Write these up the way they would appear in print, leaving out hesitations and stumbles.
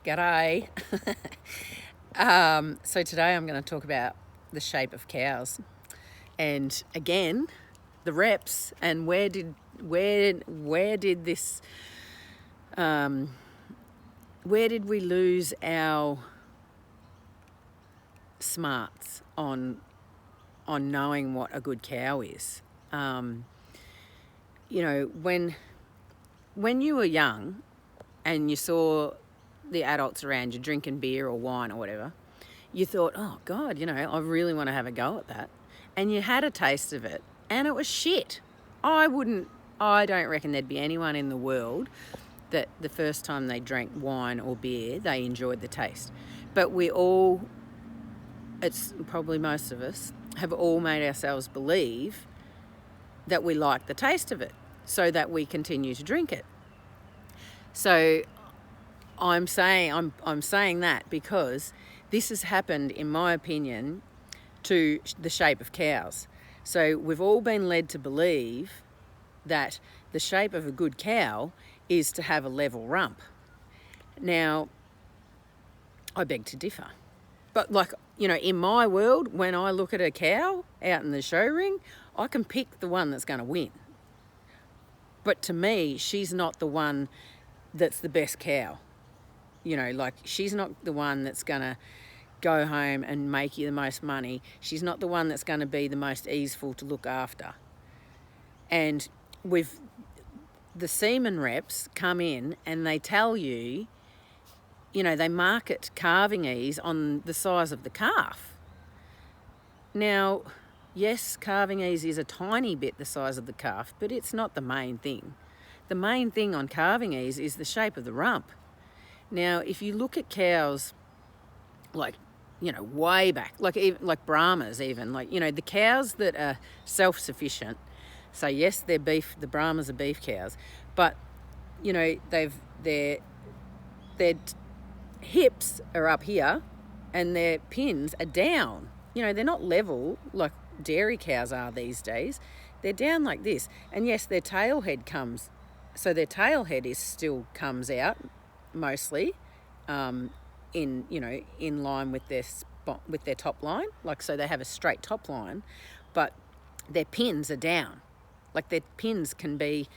G'day. So today I'm going to talk about the shape of cows, and again, the reps and where did this where did we lose our smarts on knowing what a good cow is? When you were young and you saw the adults around you drinking beer or wine or whatever, you thought, oh God, I really want to have a go at that. And you had a taste of it and it was shit. I don't reckon there'd be anyone in the world that the first time they drank wine or beer, they enjoyed the taste. But it's probably most of us, have all made ourselves believe that we like the taste of it so that we continue to drink it. So I'm saying that because this has happened, in my opinion, to the shape of cows. So we've all been led to believe that the shape of a good cow is to have a level rump. Now, I beg to differ. But in my world, when I look at a cow out in the show ring, I can pick the one that's going to win. But to me, she's not the one that's the best cow. She's not the one that's going to go home and make you the most money. She's not the one that's going to be the most easeful to look after. And the semen reps come in and they tell you, they market calving ease on the size of the calf. Now, yes, calving ease is a tiny bit the size of the calf, but it's not the main thing. The main thing on calving ease is the shape of the rump. Now, if you look at cows, way back, like Brahmas even, the cows that are self-sufficient, so yes, they're beef, the Brahmas are beef cows, but, their hips are up here and their pins are down. They're not level like dairy cows are these days. They're down like this. And yes, their tail head comes out mostly in line with their top line, so they have a straight top line, but their pins are down. Their pins can be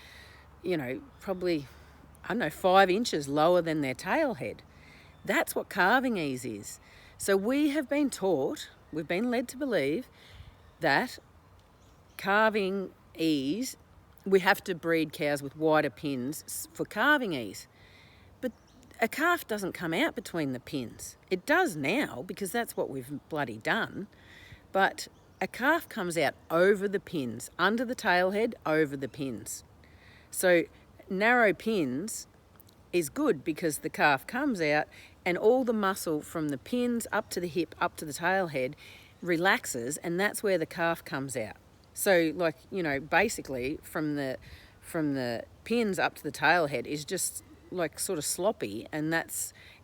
probably 5 inches lower than their tail head. That's what calving ease is. So we've been led to believe that calving ease, we have to breed cows with wider pins for calving ease. But a calf doesn't come out between the pins. It does now because that's what we've bloody done. But a calf comes out over the pins, under the tail head, over the pins. So narrow pins is good because the calf comes out and all the muscle from the pins up to the hip, up to the tail head relaxes, and that's where the calf comes out. So basically from the pins up to the tail head is just sort of sloppy, and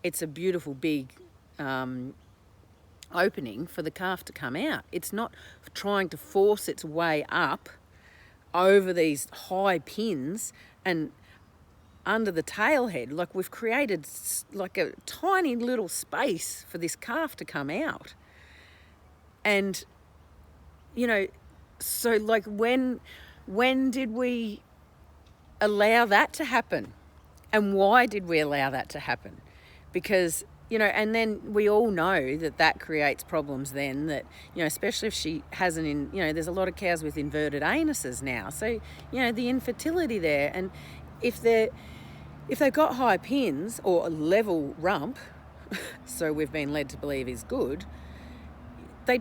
it's a beautiful big opening for the calf to come out. It's not trying to force its way up over these high pins and under the tail head. We've created a tiny little space for this calf to come out. And so when did we allow that to happen? And why did we allow that to happen? Because and then we all know that creates problems then, that especially if she has there's a lot of cows with inverted anuses now, so the infertility there. And if they've got high pins or a level rump, so we've been led to believe is good, they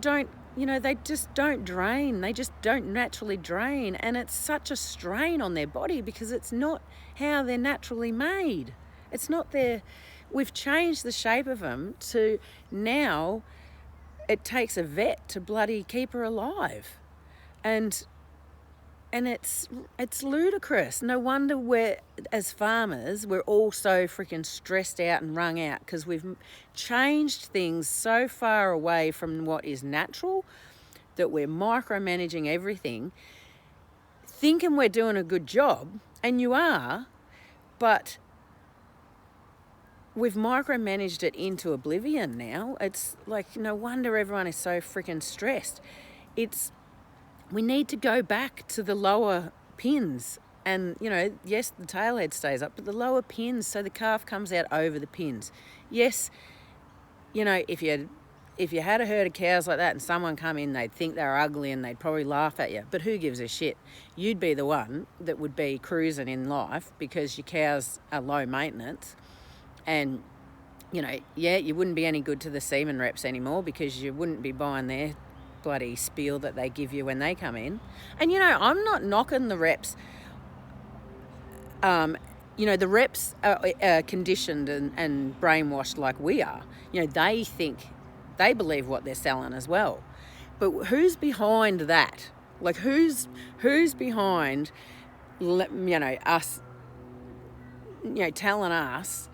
just don't drain. They just don't naturally drain. And it's such a strain on their body because it's not how they're naturally made. It's not we've changed the shape of them to now it takes a vet to bloody keep her alive. And it's ludicrous. No wonder as farmers, we're all so freaking stressed out and wrung out because we've changed things so far away from what is natural that we're micromanaging everything, thinking we're doing a good job, and you are, but we've micromanaged it into oblivion now. It's like, no wonder everyone is so freaking stressed. We need to go back to the lower pins. And, yes, the tailhead stays up, but the lower pins, so the calf comes out over the pins. Yes, if you had a herd of cows like that and someone come in, they'd think they're ugly and they'd probably laugh at you. But who gives a shit? You'd be the one that would be cruising in life because your cows are low maintenance. And, you wouldn't be any good to the semen reps anymore because you wouldn't be buying their bloody spiel that they give you when they come in. And, I'm not knocking the reps. The reps are conditioned and brainwashed like we are. They believe what they're selling as well. But who's behind that? Like, who's behind, us, telling us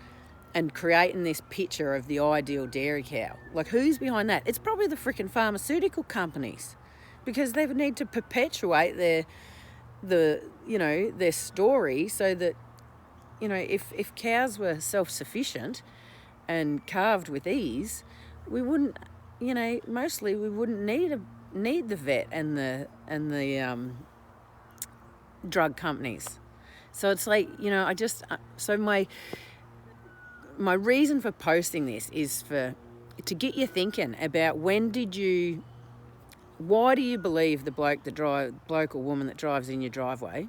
and creating this picture of the ideal dairy cow? Like, who's behind that? It's probably the freaking pharmaceutical companies, because they need to perpetuate their story so that, if cows were self-sufficient and calved with ease, we wouldn't, mostly we wouldn't need the vet and the drug companies. So it's like, so my reason for posting this is to get you thinking about why do you believe the bloke or woman that drives in your driveway,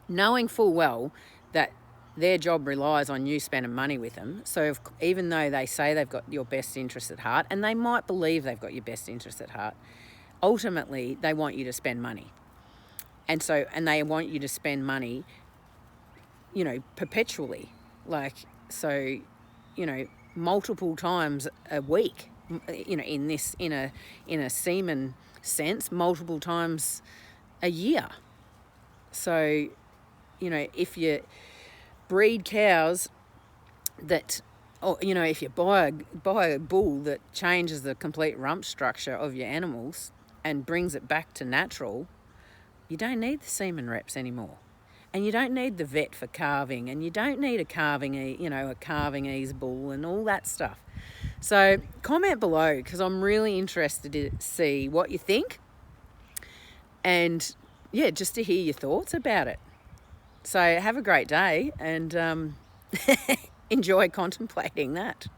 knowing full well that their job relies on you spending money with them. So even though they say they've got your best interest at heart, and they might believe they've got your best interest at heart, ultimately they want you to spend money. And they want you to spend money, perpetually. Like, so, multiple times a week, in a semen sense, multiple times a year. So, if you breed cows that, if you buy a bull that changes the complete rump structure of your animals and brings it back to natural, you don't need the semen reps anymore. And you don't need the vet for calving, and you don't need a calving ease bull and all that stuff. So comment below, because I'm really interested to see what you think, and just to hear your thoughts about it. So have a great day and enjoy contemplating that.